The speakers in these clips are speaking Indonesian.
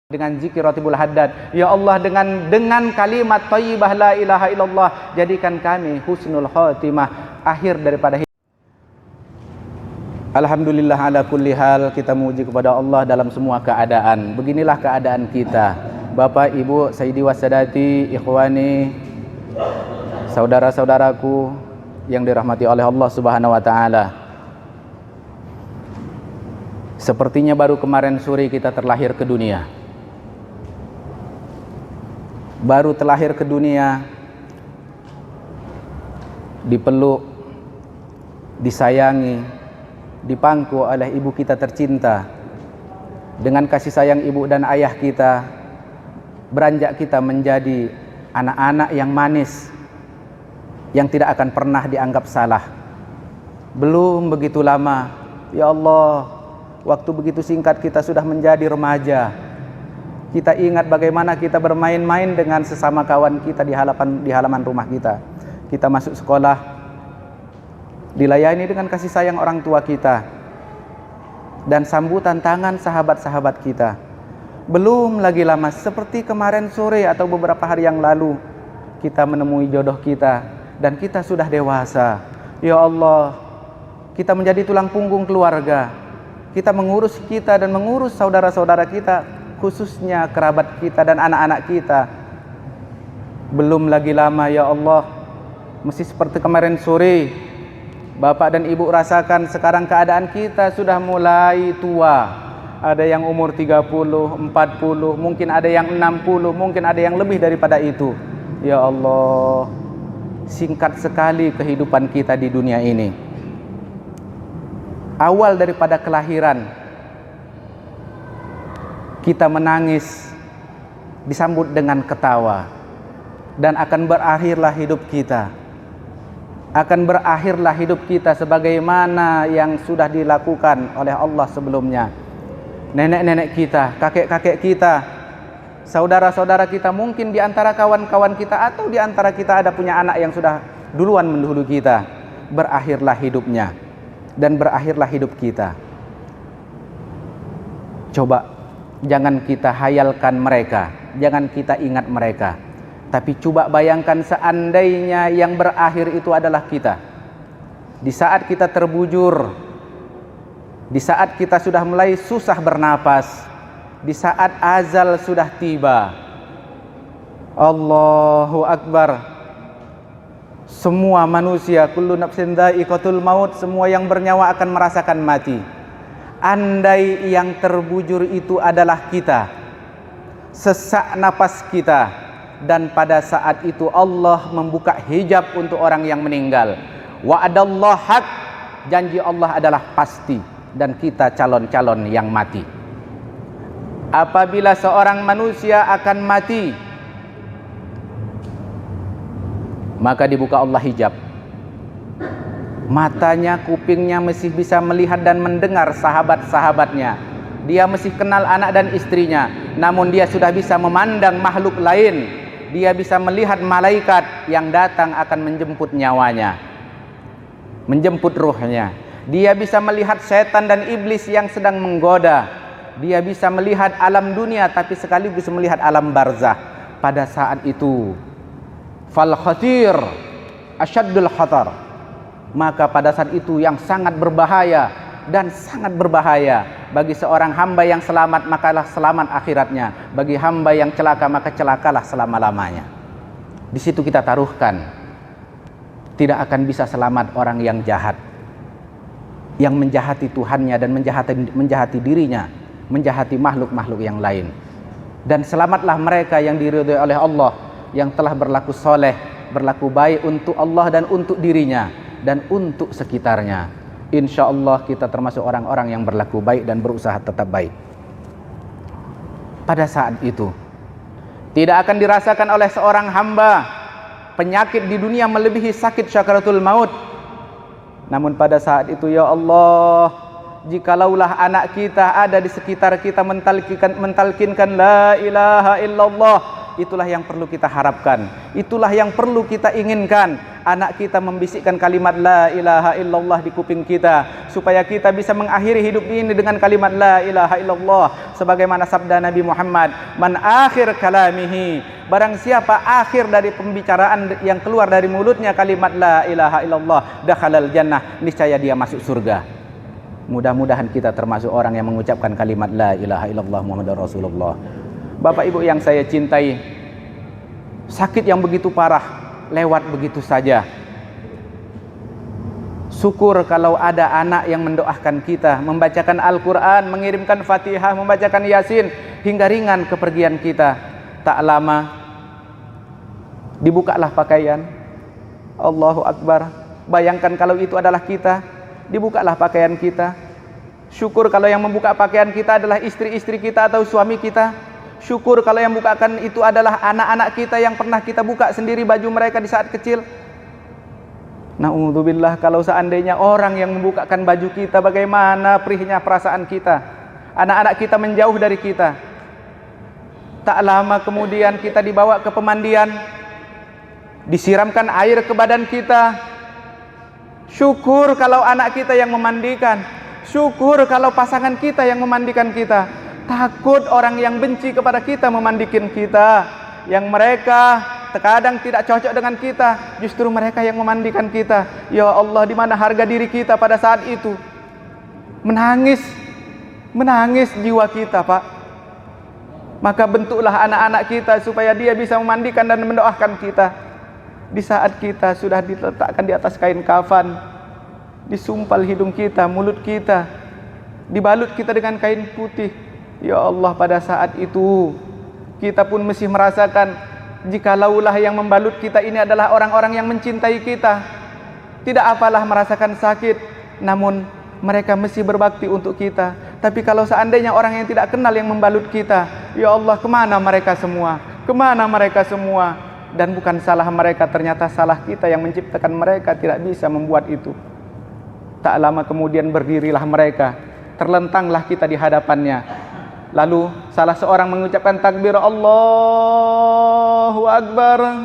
dengan zikir ratibul haddad. Ya Allah, dengan kalimat thayyibah la ilaha illallah, jadikan kami husnul khatimah, akhir daripada hidup. Alhamdulillah ala kulli hal, kita memuji kepada Allah dalam semua keadaan. Beginilah keadaan kita, Bapak, Ibu, Sayyidi Wassadati, ikhwani, saudara-saudaraku yang dirahmati oleh Allah Subhanahu wa taala. Sepertinya baru kemarin sore kita terlahir ke dunia. Baru terlahir ke dunia, dipeluk, disayangi, dipangku oleh ibu kita tercinta. Dengan kasih sayang ibu dan ayah kita, beranjak kita menjadi anak-anak yang manis, yang tidak akan pernah dianggap salah. Belum begitu lama, ya Allah, waktu begitu singkat kita sudah menjadi remaja. Kita ingat bagaimana kita bermain-main dengan sesama kawan kita di halaman rumah kita. Kita masuk sekolah, dilayani dengan kasih sayang orang tua kita dan sambutan tangan sahabat-sahabat kita. Belum lagi lama, seperti kemarin sore atau beberapa hari yang lalu, kita menemui jodoh kita dan kita sudah dewasa. Ya Allah, kita menjadi tulang punggung keluarga. Kita mengurus kita dan mengurus saudara-saudara kita, khususnya kerabat kita dan anak-anak kita. Belum lagi lama, ya Allah, mesti seperti kemarin sore, Bapak dan Ibu rasakan sekarang keadaan kita sudah mulai tua. Ada yang umur 30, 40, mungkin ada yang 60, mungkin ada yang lebih daripada itu. Ya Allah, singkat sekali kehidupan kita di dunia ini. Awal daripada kelahiran, kita menangis, disambut dengan ketawa, dan akan berakhirlah hidup kita. Akan berakhirlah hidup kita sebagaimana yang sudah dilakukan oleh Allah sebelumnya. Nenek-nenek kita, kakek-kakek kita, saudara-saudara kita, mungkin di antara kawan-kawan kita atau di antara kita ada punya anak yang sudah duluan mendahului kita. Berakhirlah hidupnya dan berakhirlah hidup kita. Coba, jangan kita hayalkan mereka, jangan kita ingat mereka, tapi coba bayangkan seandainya yang berakhir itu adalah kita. Di saat kita terbujur, di saat kita sudah mulai susah bernapas, di saat azal sudah tiba. Allahu Akbar. Semua manusia, kullu nafsin dha'iqatul maut, semua yang bernyawa akan merasakan mati. Andai yang terbujur itu adalah kita, sesak napas kita, dan pada saat itu Allah membuka hijab untuk orang yang meninggal. Wa'adallah haq, janji Allah adalah pasti, dan kita calon-calon yang mati. Apabila seorang manusia akan mati, maka dibuka Allah hijab. Matanya, kupingnya masih bisa melihat dan mendengar sahabat-sahabatnya. Dia masih kenal anak dan istrinya, namun dia sudah bisa memandang makhluk lain. Dia bisa melihat malaikat yang datang akan menjemput nyawanya, menjemput ruhnya. Dia bisa melihat setan dan iblis yang sedang menggoda. Dia bisa melihat alam dunia tapi sekaligus melihat alam barzah. Pada saat itu, fal khatir asyaddul khatar, maka pada saat itu yang sangat berbahaya dan sangat berbahaya. Bagi seorang hamba yang selamat, makalah selamat akhiratnya. Bagi hamba yang celaka, maka celakalah selama-lamanya. Di situ kita taruhkan, tidak akan bisa selamat orang yang jahat, yang menjahati Tuhannya dan menjahati dirinya, menjahati makhluk-makhluk yang lain. Dan selamatlah mereka yang diridhai oleh Allah, yang telah berlaku soleh, berlaku baik untuk Allah dan untuk dirinya dan untuk sekitarnya. Insya Allah kita termasuk orang-orang yang berlaku baik dan berusaha tetap baik. Pada saat itu tidak akan dirasakan oleh seorang hamba penyakit di dunia melebihi sakit syakaratul maut. Namun pada saat itu, ya Allah, jikalaulah anak kita ada di sekitar kita mentalkinkan la ilaha illallah, itulah yang perlu kita harapkan, itulah yang perlu kita inginkan. anak kita membisikkan kalimat la ilaha illallah di kuping kita, supaya kita bisa mengakhiri hidup ini dengan kalimat la ilaha illallah, sebagaimana sabda Nabi Muhammad, man akhir kalamihi, barang siapa akhir dari pembicaraan yang keluar dari mulutnya kalimat la ilaha illallah, dakhalal jannah, niscaya dia masuk surga. Mudah-mudahan kita termasuk orang yang mengucapkan kalimat la ilaha illallah Muhammadur Rasulullah. Bapak Ibu yang saya cintai, sakit yang begitu parah lewat begitu saja. Syukur kalau ada anak yang mendoakan kita, membacakan Al-Quran, mengirimkan Fatihah, membacakan Yasin, hingga ringan kepergian kita. Tak lama dibukalah pakaian. Allahu Akbar. Bayangkan kalau itu adalah kita, dibukalah pakaian kita. Syukur kalau yang membuka pakaian kita adalah istri-istri kita atau suami kita. Syukur kalau yang bukakan itu adalah anak-anak kita yang pernah kita buka sendiri baju mereka di saat kecil. Na'udzubillah, kalau seandainya orang yang membukakan baju kita, bagaimana perihnya perasaan kita. Anak-anak kita menjauh dari kita. Tak lama kemudian kita dibawa ke pemandian, disiramkan air ke badan kita. Syukur kalau anak kita yang memandikan. Syukur kalau pasangan kita yang memandikan kita. Takut orang yang benci kepada kita memandikan kita, yang mereka terkadang tidak cocok dengan kita, justru mereka yang memandikan kita. Ya Allah, di mana harga diri kita pada saat itu? Menangis jiwa kita, Pak. Maka bentuklah anak-anak kita supaya dia bisa memandikan dan mendoakan kita. Di saat kita sudah diletakkan di atas kain kafan, disumpal hidung kita, mulut kita, dibalut kita dengan kain putih. Ya Allah, pada saat itu kita pun mesti merasakan, jikalaulah yang membalut kita ini adalah orang-orang yang mencintai kita, tidak apalah merasakan sakit, namun mereka mesti berbakti untuk kita. Tapi kalau seandainya orang yang tidak kenal yang membalut kita, ya Allah, kemana mereka semua? Kemana mereka semua? Dan bukan salah mereka, ternyata salah kita yang menciptakan mereka tidak bisa membuat itu. Tak lama kemudian berdirilah mereka, terlentanglah kita di hadapannya. Lalu salah seorang mengucapkan takbir Allahu Akbar.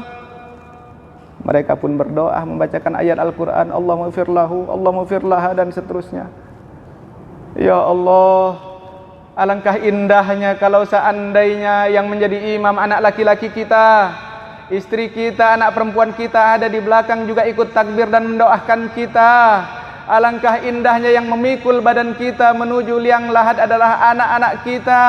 Mereka pun berdoa, membacakan ayat Al-Quran, Allahumma ighfir lahu, Allahumma ighfir laha, dan seterusnya. Ya Allah, alangkah indahnya kalau seandainya yang menjadi imam anak laki-laki kita, istri kita, anak perempuan kita ada di belakang juga ikut takbir dan mendoakan kita. Alangkah indahnya yang memikul badan kita menuju liang lahat adalah anak-anak kita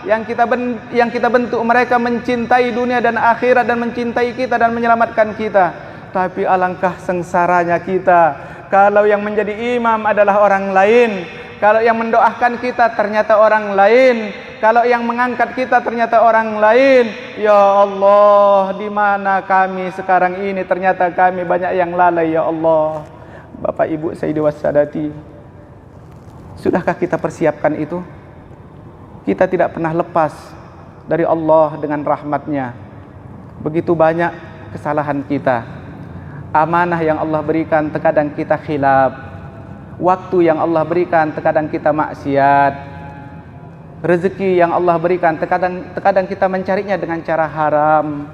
yang kita bentuk mereka mencintai dunia dan akhirat dan mencintai kita dan menyelamatkan kita. Tapi alangkah sengsaranya kita kalau yang menjadi imam adalah orang lain, kalau yang mendoakan kita ternyata orang lain, kalau yang mengangkat kita ternyata orang lain. Ya Allah, di mana kami sekarang ini? Ternyata kami banyak yang lalai, ya Allah. Bapak Ibu Sayyidi wassadati, sudahkah kita persiapkan itu? Kita tidak pernah lepas dari Allah dengan rahmatnya. Begitu banyak kesalahan kita. Amanah yang Allah berikan terkadang kita khilaf. Waktu yang Allah berikan terkadang kita maksiat. Rezeki yang Allah berikan terkadang kita mencarinya dengan cara haram.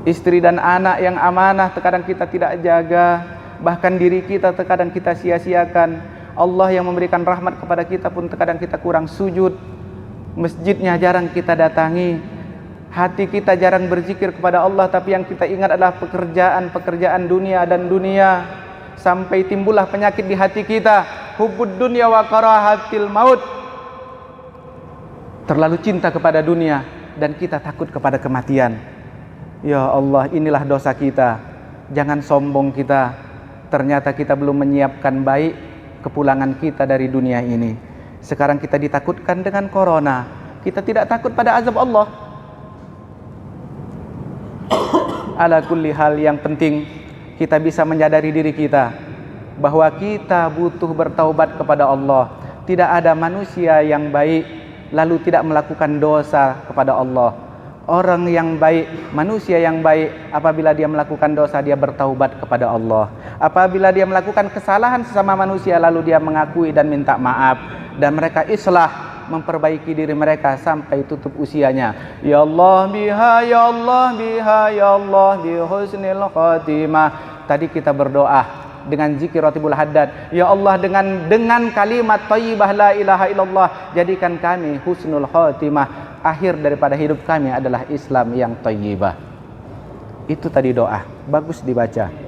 Istri dan anak yang amanah terkadang kita tidak jaga. Bahkan diri kita terkadang kita sia-siakan. Allah yang memberikan rahmat kepada kita pun terkadang kita kurang sujud. Masjidnya jarang kita datangi. Hati kita jarang berzikir kepada Allah, tapi yang kita ingat adalah pekerjaan dunia dan dunia. Sampai timbullah penyakit di hati kita, hubbud dunya wa karahatil maut. Terlalu cinta kepada dunia dan kita takut kepada kematian. Ya Allah, inilah dosa kita. Jangan sombong kita. Ternyata kita belum menyiapkan baik kepulangan kita dari dunia ini. Sekarang kita ditakutkan dengan corona. Kita tidak takut pada azab Allah. Ala kulli hal, yang penting kita bisa menyadari diri kita bahwa kita butuh bertaubat kepada Allah. Tidak ada manusia yang baik lalu tidak melakukan dosa kepada Allah. Orang yang baik, manusia yang baik, apabila dia melakukan dosa, dia bertaubat kepada Allah. Apabila dia melakukan kesalahan sesama manusia, lalu dia mengakui dan minta maaf, dan mereka islah, memperbaiki diri mereka sampai tutup usianya. Ya Allah biha, ya Allah biha, ya Allah bi husnil khatimah. Tadi kita berdoa dengan zikir ratibul haddad. Ya Allah, dengan kalimat thayyibah la ilaha illallah, jadikan kami husnul khatimah. Akhir daripada hidup kami adalah Islam yang thayyibah. Itu tadi doa, bagus dibaca.